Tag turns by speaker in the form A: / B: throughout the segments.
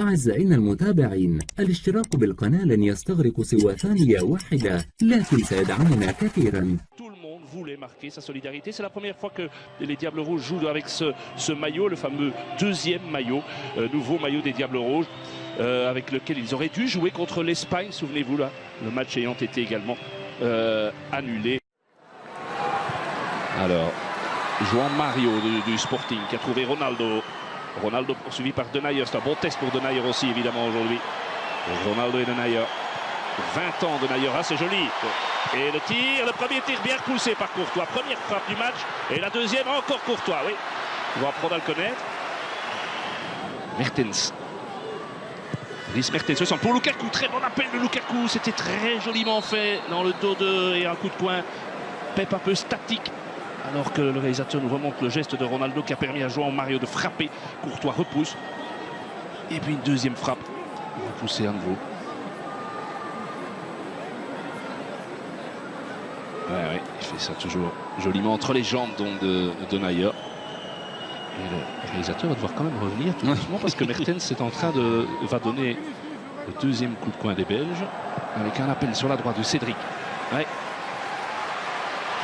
A: أعزائنا المتابعين، الاشتراك بالقناة لن يستغرق سوى ثانية واحدة، لكن سيدعمنا كثيرا.
B: Tout le monde voulait marquer sa solidarité. C'est la première fois que les Diables Rouges jouent avec ce maillot, le fameux deuxième maillot, nouveau maillot des Diables Rouges, avec lequel ils auraient dû jouer contre l'Espagne, souvenez-vous là, le match ayant été également annulé. Alors, João Mario du Sporting qui a trouvé Ronaldo. Ronaldo poursuivi par Denayer, c'est un bon test pour Denayer aussi évidemment aujourd'hui. Ronaldo et Denayer. 20 ans Denayer, ah c'est joli. Et le tir, le premier tir bien poussé par Courtois. Première frappe du match et la deuxième encore Courtois, oui. On va apprendre à le connaître. Mertens. Dries Mertens se sent pour Lukaku, très bon appel de Lukaku. C'était très joliment fait dans le dos et un coup de poing. Pep un peu statique. Alors que le réalisateur nous remonte le geste de Ronaldo qui a permis à João Mario de frapper. Courtois repousse. Et puis une deuxième frappe. Repoussé à nouveau. Ouais, il fait ça toujours joliment entre les jambes donc de Denayer. Et le réalisateur va devoir quand même revenir tout doucement parce que Mertens est en train va donner le deuxième coup de coin des Belges avec un appel sur la droite de Cédric. Ouais.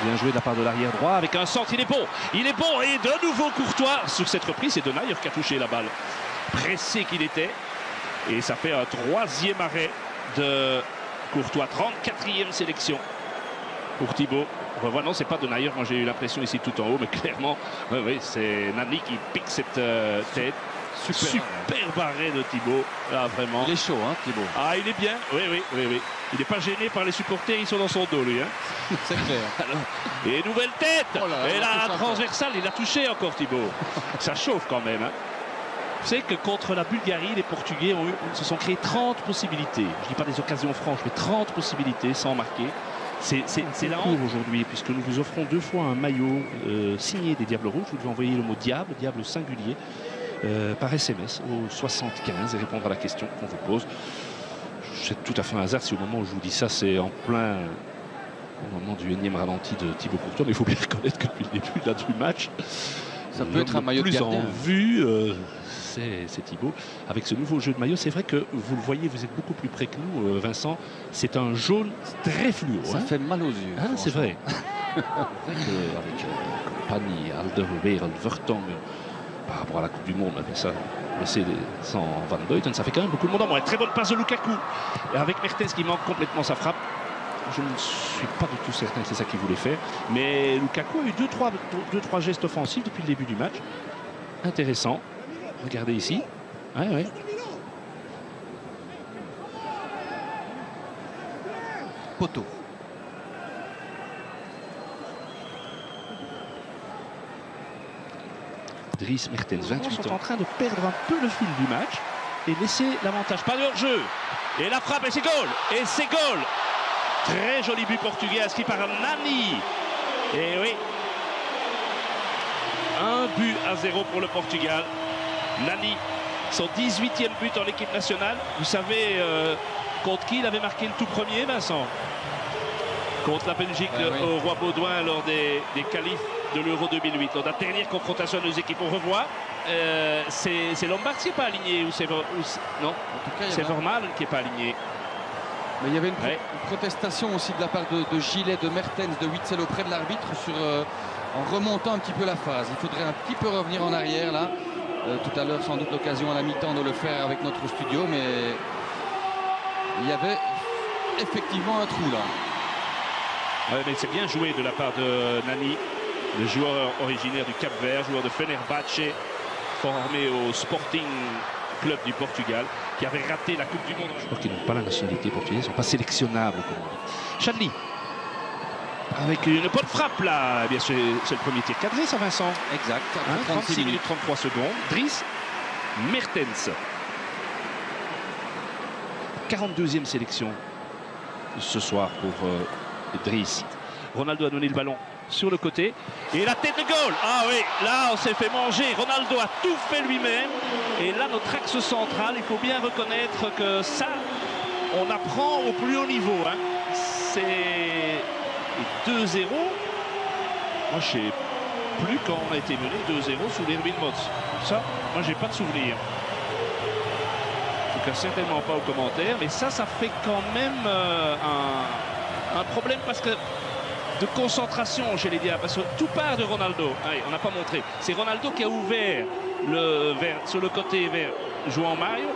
B: Bien joué de la part de l'arrière droit avec un centre, il est bon et de nouveau Courtois. Sur cette reprise, c'est Denayer qui a touché la balle. Pressé qu'il était. Et ça fait un troisième arrêt de Courtois, 34e sélection pour Thibaut. Revois, non, c'est pas Denayer, moi j'ai eu l'impression ici tout en haut, mais clairement, oui, c'est Nani qui pique cette tête. Super arrêt de Thibaut, là vraiment.
C: Il est chaud, hein, Thibaut.
B: Ah, il est bien, oui. Il n'est pas gêné par les supporters, ils sont dans son dos, lui. Hein.
C: C'est clair.
B: Alors, et nouvelle tête.
C: Oh là,
B: et là, transversale, il a touché encore Thibaut. Ça chauffe quand même. Hein. Vous savez que contre la Bulgarie, les Portugais se sont créés 30 possibilités. Je ne dis pas des occasions franches, mais 30 possibilités sans marquer. C'est la cour aujourd'hui, puisque nous vous offrons 2 fois un maillot signé des Diables Rouges. Vous devez envoyer le mot diable, diable singulier, par SMS au 75 et répondre à la question qu'on vous pose. C'est tout à fait un hasard si au moment où je vous dis ça, c'est en plein au moment du énième ralenti de Thibaut Courtois. Mais il faut bien reconnaître que depuis le début là, du match,
C: ça peut être un maillot de gardien.
B: En vue, c'est Thibaut. Avec ce nouveau jeu de maillot, c'est vrai que vous le voyez, vous êtes beaucoup plus près que nous, Vincent. C'est un jaune très fluo.
C: Ça fait mal aux yeux.
B: Ah, c'est vrai. Avec Pani, Alderweireld, Vertonghen, par rapport à la Coupe du Monde, ça, c'est sans Van Buiten, ça fait quand même beaucoup de monde en moins. Très bonne passe de Lukaku. Et avec Mertens qui manque complètement sa frappe. Je ne suis pas du tout certain que c'est ça qu'il voulait faire. Mais Lukaku a eu 2-3 gestes offensifs depuis le début du match. Intéressant. Regardez ici. Ouais.
C: Poteau.
B: Dries Mertens, 28 ans. Ils sont en train de perdre un peu le fil du match et laisser l'avantage. Pas de hors-jeu. Et la frappe et c'est goal. Et c'est goal. Très joli but portugais inscrit par Nani. Et oui. 1-0 pour le Portugal. Nani, son 18e but en équipe nationale. Vous savez contre qui il avait marqué le tout premier, Vincent? Contre la Belgique au Roi Baudouin lors des qualifs de l'Euro 2008. Lors de la dernière confrontation de nos équipes, on revoit. C'est Lombard qui n'est pas aligné ou c'est non, c'est Vermaelen qui n'est pas aligné.
C: Mais il y avait une protestation aussi de la part de Gillet, de Mertens, de Witsel auprès de l'arbitre en remontant un petit peu la phase. Il faudrait un petit peu revenir en arrière là. Tout à l'heure, sans doute l'occasion à la mi-temps de le faire avec notre studio, mais il y avait effectivement un trou là.
B: Ouais, mais c'est bien joué de la part de Nani, le joueur originaire du Cap-Vert, joueur de Fenerbahçe, formé au Sporting Club du Portugal, qui avait raté la Coupe du Monde. Je crois qu'ils n'ont pas la nationalité portugaise, ils ne sont pas sélectionnables, comme on dit. Chadli, avec une bonne frappe là, eh bien c'est le premier tir cadré, ça, Vincent.
C: Exact.
B: 36 minutes 33 secondes. Dries Mertens, 42e sélection ce soir pour Dries. Ronaldo a donné le ballon sur le côté et la tête de goal. Ah oui, là on s'est fait manger. Ronaldo a tout fait lui-même et là notre axe central, il faut bien reconnaître que ça on apprend au plus haut niveau, hein. C'est 2-0. Moi je sais plus quand on a été mené 2-0 sous l'Erwin Mots. Ça, moi j'ai pas de souvenir. certainement pas aux commentaires, mais ça fait quand même un problème parce que de concentration chez les Diables, parce que tout part de Ronaldo. Allez, on n'a pas montré. C'est Ronaldo qui a ouvert sur le côté vers João Mario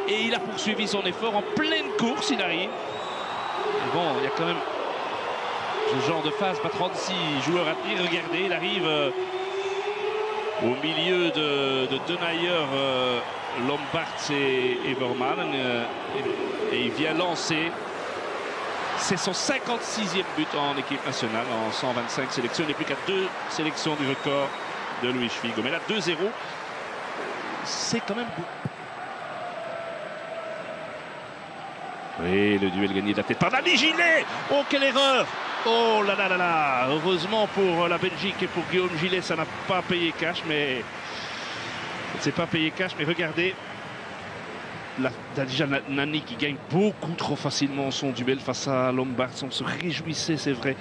B: et il a poursuivi son effort en pleine course. Il arrive. Et bon, il y a quand même ce genre de phase, pas 36 joueurs à tenir. Regardez, il arrive au milieu de Denayer, Lombards et Vermaelen et il vient lancer. C'est son 56e but en équipe nationale en 125 sélections. Il n'est plus qu'à 2 sélections du record de Luis Figo. Mais là, 2-0, c'est quand même beaucoup. Oui, le duel gagné de la tête par Nani Gillet. Oh, quelle erreur! Oh là là là là! Heureusement pour la Belgique et pour Guillaume Gillet, ça n'a pas payé cash, mais... C'est pas payé cash, mais regardez. Déjà Nani qui gagne beaucoup trop facilement son duel face à Lombards. On se réjouissait, c'est vrai,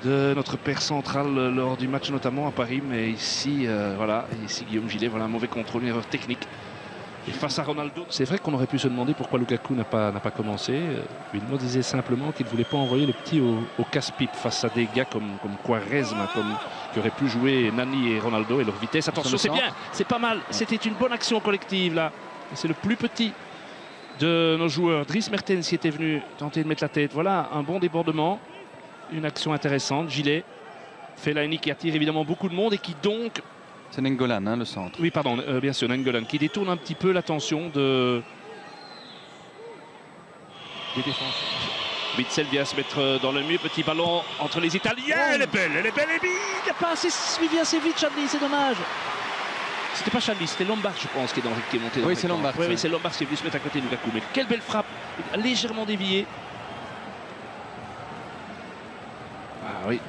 B: de notre père central lors du match notamment à Paris, mais ici, voilà, ici Guillaume Gillet, voilà un mauvais contrôle, une erreur technique. Et face à Ronaldo, c'est vrai qu'on aurait pu se demander pourquoi Lukaku n'a pas commencé. Wilmot disait simplement qu'il ne voulait pas envoyer le petit au casse-pipe face à des gars comme Quaresma, qui auraient pu jouer Nani et Ronaldo et leur vitesse. Attention, c'est bien, c'est pas mal. C'était une bonne action collective là. C'est le plus petit de nos joueurs. Dries Mertens qui était venu tenter de mettre la tête. Voilà, un bon débordement. Une action intéressante. Gillet. Fellaini qui attire évidemment beaucoup de monde et qui donc...
C: C'est Nainggolan, hein, le centre.
B: Oui, pardon, bien sûr, Nainggolan qui détourne un petit peu l'attention des défenseurs. Witzel vient se mettre dans le mur. Petit ballon entre les Italiens. Elle est belle, et il n'a pas assez suivi assez vite, Chadli, c'est dommage. C'était pas Chadli, c'était Lombards, je pense, qui est monté dans
C: oui, c'est Lombards.
B: Oui, c'est Lombards qui est venu se mettre à côté de Lukaku. Mais quelle belle frappe, légèrement déviée. Ah oui,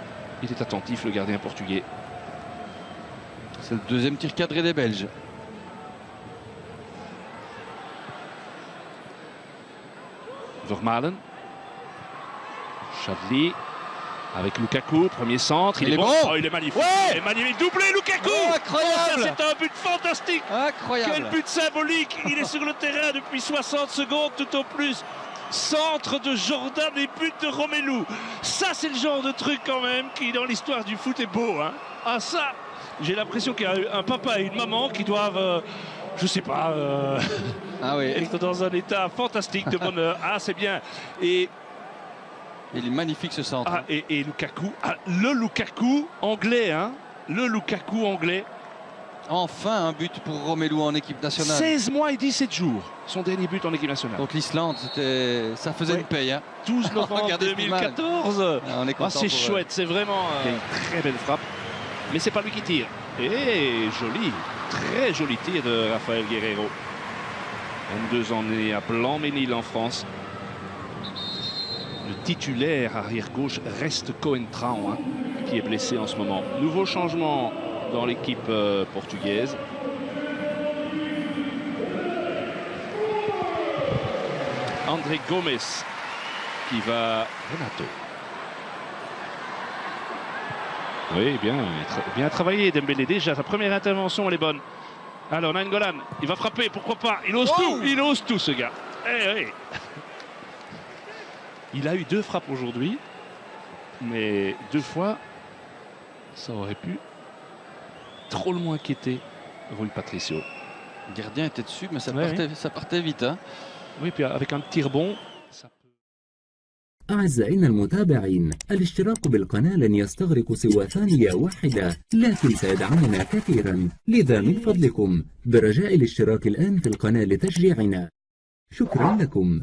B: il est attentif, le gardien portugais.
C: C'est le deuxième tir cadré des Belges.
B: Vermaelen. Chadli. Avec Lukaku, premier centre, il est bon. Oh, il est magnifique. Ouais, il est magnifique, doublé Lukaku.
C: Oh, incroyable.
B: C'est un but fantastique.
C: Incroyable.
B: Quel but symbolique. Il est sur le terrain depuis 60 secondes tout au plus. Centre de Jordan et but de Romelu. Ça, c'est le genre de truc quand même qui, dans l'histoire du foot, est beau. Hein. Ah ça, j'ai l'impression qu'il y a un papa et une maman qui doivent... je sais pas, être dans un état fantastique de bonheur. Ah, c'est bien. Et
C: il est magnifique ce centre.
B: Ah, et Lukaku, le Lukaku anglais, hein. Le Lukaku anglais.
C: Enfin un but pour Romelu en équipe nationale.
B: 16 mois et 17 jours, son dernier but en équipe nationale.
C: Donc l'Islande, ça faisait une paye. Hein.
B: 12 novembre 2014. C'est chouette, c'est vraiment une très belle frappe. Mais c'est pas lui qui tire. Et joli, très joli tir de Rafael Guerreiro. 22 ans né à Blanc-Ménil en France. Le titulaire arrière-gauche reste Coentrão, hein, qui est blessé en ce moment. Nouveau changement dans l'équipe portugaise. André Gomes qui va... Renato. Oui, bien travaillé Dembélé. Déjà, sa première intervention, elle est bonne. Alors, Nainggolan, il va frapper, pourquoi pas. Il ose tout ce gars. Il a eu 2 frappes aujourd'hui, mais 2 fois, ça aurait pu trop le moins inquiéter Rui Patricio.
C: Le gardien était dessus, mais ça partait vite. Hein.
B: Oui, puis avec un tir bon, ça peut...
A: أعزائنا المتابعين، الاشتراك بالقناة لن يستغرق سوى ثانية واحدة، لكن سيدعمنا كثيرا. لذا من فضلكم برجاء الاشتراك الآن في القناة لتشجيعنا. شكرا لكم.